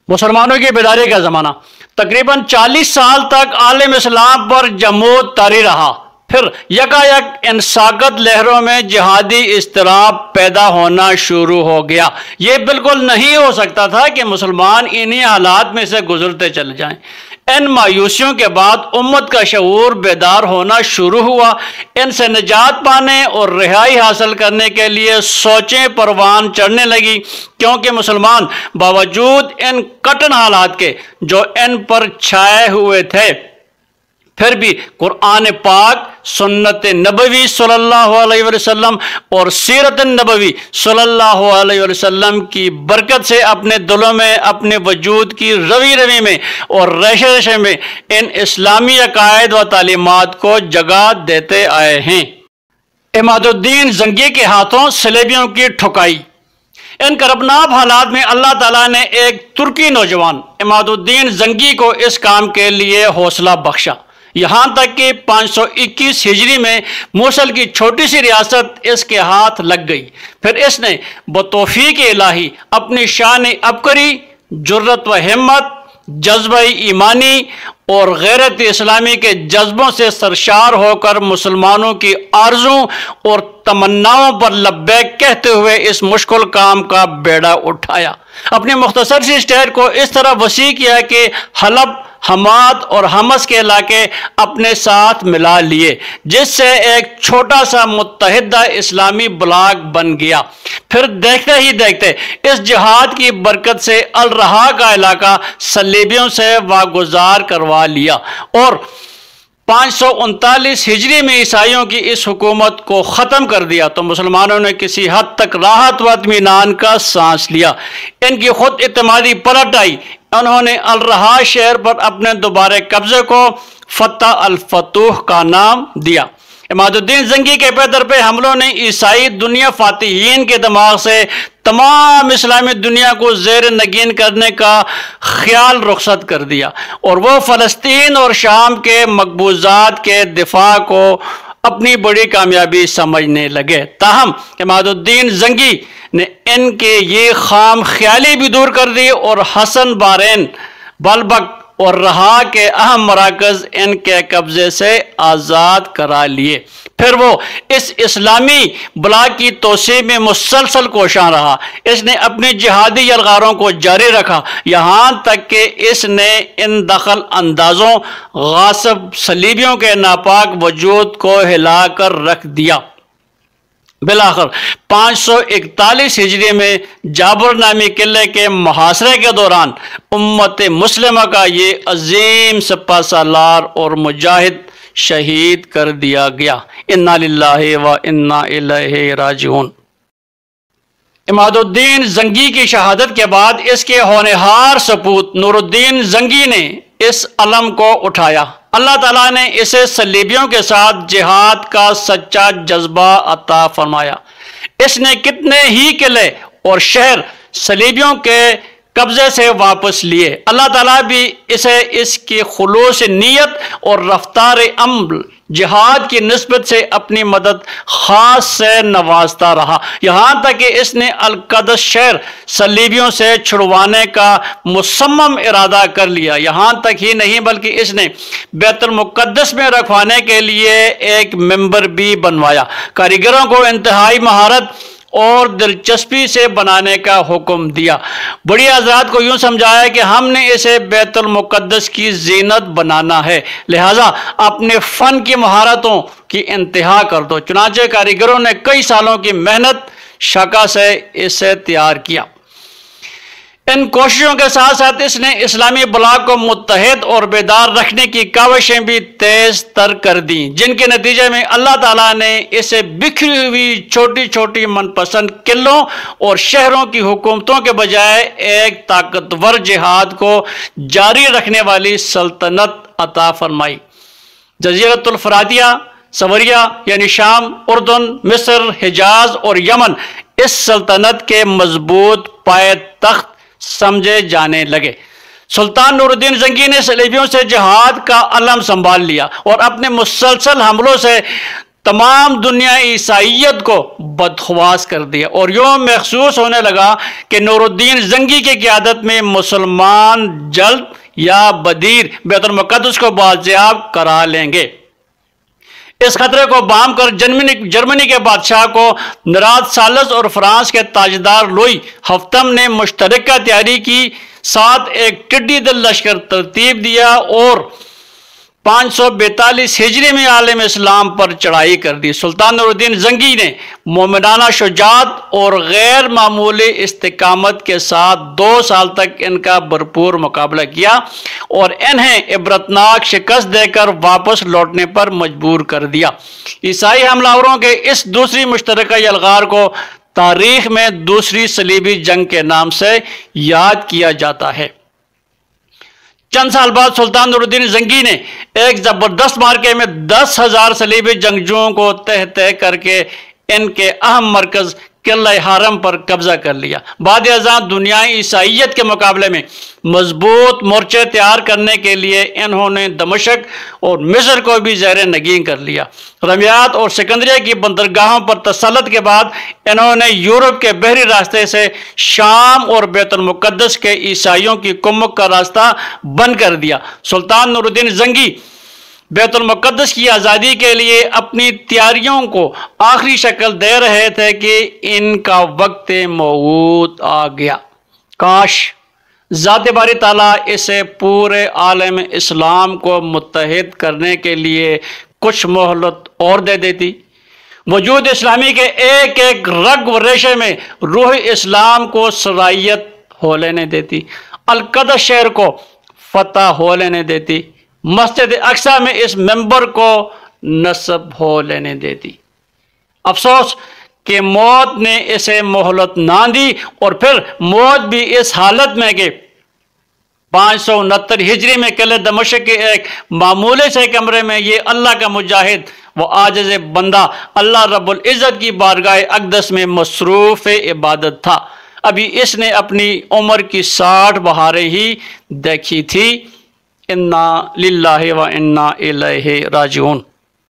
مسلمانوں کی بیداری کا زمانہ تقریباً 40 سال تک عالم اسلام پر جمود طاری رہا، پھر یکایک ان ساکت لہروں میں جہادی اضطراب پیدا ہونا شروع ہو گیا۔ یہ بالکل نہیں ہو سکتا تھا کہ مسلمان انہی حالات میں سے گزرتے چلے جائیں۔ ان مایوسیوں کے بعد امت کا شعور بیدار ہونا شروع ہوا، ان سے نجات پانے اور رہائی حاصل کرنے کے لیے سوچیں پروان چڑھنے لگی، کیونکہ مسلمان باوجود ان کٹن حالات کے جو ان پر چھائے ہوئے تھے پھر بھی قرآن پاک، سنت نبوی صلی اللہ علیہ وسلم اور سیرت نبوی صلی اللہ علیہ وسلم کی برکت سے اپنے دلوں میں، اپنے وجود کی روی روی میں اور ریشے ریشے میں ان اسلامی عقائد و تعلیمات کو جگہ دیتے آئے ہیں۔ عماد الدین زنگی کے ہاتھوں صلیبیوں کی ٹھکائی۔ ان کربناک حالات میں اللہ تعالیٰ نے ایک ترکی نوجوان عماد الدین زنگی کو اس کام کے لیے حوصلہ بخشا، یہاں تک کہ 521 ہجری میں موصل کی چھوٹی سی ریاست اس کے ہاتھ لگ گئی۔ پھر اس نے بتوفیق الہی اپنی شان عبقری، جرت و ہمت، جذبہ ایمانی اور غیرت اسلامی کے جذبوں سے سرشار ہو کر مسلمانوں کی آرزوں اور تمناؤں پر لبیک کہتے ہوئے اس مشکل کام کا بیڑا اٹھایا۔ اپنی مختصر سی اسٹیٹ کو اس طرح وسیع کیا کہ حلب، حماد اور حمص کے علاقے اپنے ساتھ ملا لیے، جس سے ایک چھوٹا سا متحدہ اسلامی بلاک بن گیا۔ پھر دیکھتے ہی دیکھتے اس جہاد کی برکت سے الرہا کا علاقہ صلیبیوں سے واگزار کروا لیا اور 539 ہجری میں عیسائیوں کی اس حکومت کو ختم کر دیا تو مسلمانوں نے کسی حد تک راحت و اطمینان کا سانس لیا۔ ان کی خود اعتمادی پلٹ آئی، انہوں نے الرہا شہر پر اپنے دوبارہ قبضے کو فتح الفتوح کا نام دیا۔ عماد الدین زنگی کے پیدر پہ حملوں نے عیسائی دنیا فاتحین کے دماغ سے تمام اسلامی دنیا کو زیر نگین کرنے کا خیال رخصت کر دیا اور وہ فلسطین اور شام کے مقبوضات کے دفاع کو اپنی بڑی کامیابی سمجھنے لگے۔ تاہم عماد الدین زنگی نے ان کے یہ خام خیالی بھی دور کر دی اور حسن بارین، بلبک اور رہا کے اہم مراکز ان کے قبضے سے آزاد کرا لیے۔ پھر وہ اس اسلامی بلاک کی توسیع میں مسلسل کوشاں رہا۔ اس نے اپنی جہادی یلغاروں کو جاری رکھا، یہاں تک کہ اس نے ان دخل اندازوں غاصب صلیبیوں کے ناپاک وجود کو ہلا کر رکھ دیا۔ بالآخر 541 ہجری میں جابر نامی قلعے کے محاصرے کے دوران امت مسلمہ کا یہ عظیم سپہ سالار اور مجاہد شہید کر دیا گیا۔ انا للہ و انا الیہ راجعون۔ عماد الدین زنگی کی شہادت کے بعد اس کے ہونہار سپوت نور الدین زنگی نے اس علم کو اٹھایا۔ اللہ تعالیٰ نے اسے صلیبیوں کے ساتھ جہاد کا سچا جذبہ عطا فرمایا۔ اس نے کتنے ہی قلعے اور شہر صلیبیوں کے قبضے سے واپس لیے۔ اللہ تعالیٰ بھی اسے اس کی خلوص نیت اور رفتار عمل جہاد کی نسبت سے اپنی مدد خاص سے نوازتا رہا، یہاں تک کہ اس نے القدس شہر صلیبیوں سے چھڑوانے کا مصمم ارادہ کر لیا۔ یہاں تک ہی نہیں بلکہ اس نے بیت المقدس میں رکھوانے کے لیے ایک ممبر بھی بنوایا۔ کاریگروں کو انتہائی مہارت اور دلچسپی سے بنانے کا حکم دیا۔ بڑی حضرات کو یوں سمجھایا کہ ہم نے اسے بیت المقدس کی زینت بنانا ہے، لہٰذا اپنے فن کی مہارتوں کی انتہا کر دو۔ چنانچہ کاریگروں نے کئی سالوں کی محنت شاکا سے اسے تیار کیا۔ ان کوششوں کے ساتھ ساتھ اس نے اسلامی بلاک کو متحد اور بیدار رکھنے کی کاوشیں بھی تیز تر کر دیں، جن کے نتیجے میں اللہ تعالیٰ نے اسے بکھری ہوئی چھوٹی چھوٹی من پسند قلعوں اور شہروں کی حکومتوں کے بجائے ایک طاقتور جہاد کو جاری رکھنے والی سلطنت عطا فرمائی۔ جزیرۃ الفراتیہ، سوریہ یعنی شام، اردن، مصر، حجاز اور یمن اس سلطنت کے مضبوط پائے تخت سمجھے جانے لگے۔ سلطان نور الدین زنگی نے صلیبیوں سے جہاد کا علم سنبھال لیا اور اپنے مسلسل حملوں سے تمام دنیا عیسائیت کو بدخواس کر دیا، اور یوں محسوس ہونے لگا کہ نور الدین زنگی کی قیادت میں مسلمان جلد یا بدیر بیت المقدس کو بازیاب کرا لیں گے۔ اس خطرے کو بام کر جرمنی کے بادشاہ کو نراد سالس اور فرانس کے تاجدار لوئی ہفتم نے مشترکہ تیاری کی ساتھ ایک ٹڈی دل لشکر ترتیب دیا اور 542 ہجری میں عالم اسلام پر چڑھائی کر دی۔ سلطان نور الدین زنگی نے مومنانہ شجاعت اور غیر معمولی استقامت کے ساتھ 2 سال تک ان کا بھرپور مقابلہ کیا اور انہیں عبرتناک شکست دے کر واپس لوٹنے پر مجبور کر دیا۔ عیسائی حملہ آوروں کے اس دوسری مشترکہ یلغار کو تاریخ میں دوسری صلیبی جنگ کے نام سے یاد کیا جاتا ہے۔ چند سال بعد سلطان نور الدین زنگی نے ایک زبردست مارکے میں 10,000 صلیبی جنگجوؤں کو تہ کر کے ان کے اہم مرکز قلعہ حرم پر قبضہ کر لیا۔ بعد ازاں دنیای عیسائیت کے مقابلے میں مضبوط مورچے تیار کرنے کے لیے انہوں نے دمشق اور مصر کو بھی زیر نگین کر لیا۔ رمیات اور سکندریہ کی بندرگاہوں پر تسلط کے بعد انہوں نے یورپ کے بحری راستے سے شام اور بیت المقدس کے عیسائیوں کی کمک کا راستہ بند کر دیا۔ سلطان نور الدین زنگی بیت المقدس کی آزادی کے لیے اپنی تیاریوں کو آخری شکل دے رہے تھے کہ ان کا وقت موعود آ گیا۔ کاش ذات باری تعالیٰ اسے پورے عالم اسلام کو متحد کرنے کے لیے کچھ مہلت اور دے دیتی، وجود اسلامی کے ایک ایک رگ و ریشے میں روح اسلام کو سرایت ہو لینے دیتی، القدس شہر کو فتح ہو لینے دیتی، مسجد اقصی میں اس ممبر کو نصب ہو لینے دیتی۔ افسوس کہ موت نے اسے مہلت نہ دی، اور پھر موت بھی اس حالت میں کہ 569 ہجری میں قلعہ دمشق کے ایک معمولی سے کمرے میں یہ اللہ کا مجاہد وہ عاجز بندہ اللہ رب العزت کی بارگاہ اقدس میں مصروف عبادت تھا۔ ابھی اس نے اپنی عمر کی 60 بہاریں ہی دیکھی تھی۔ انا للہ و انا الیہ راجعون۔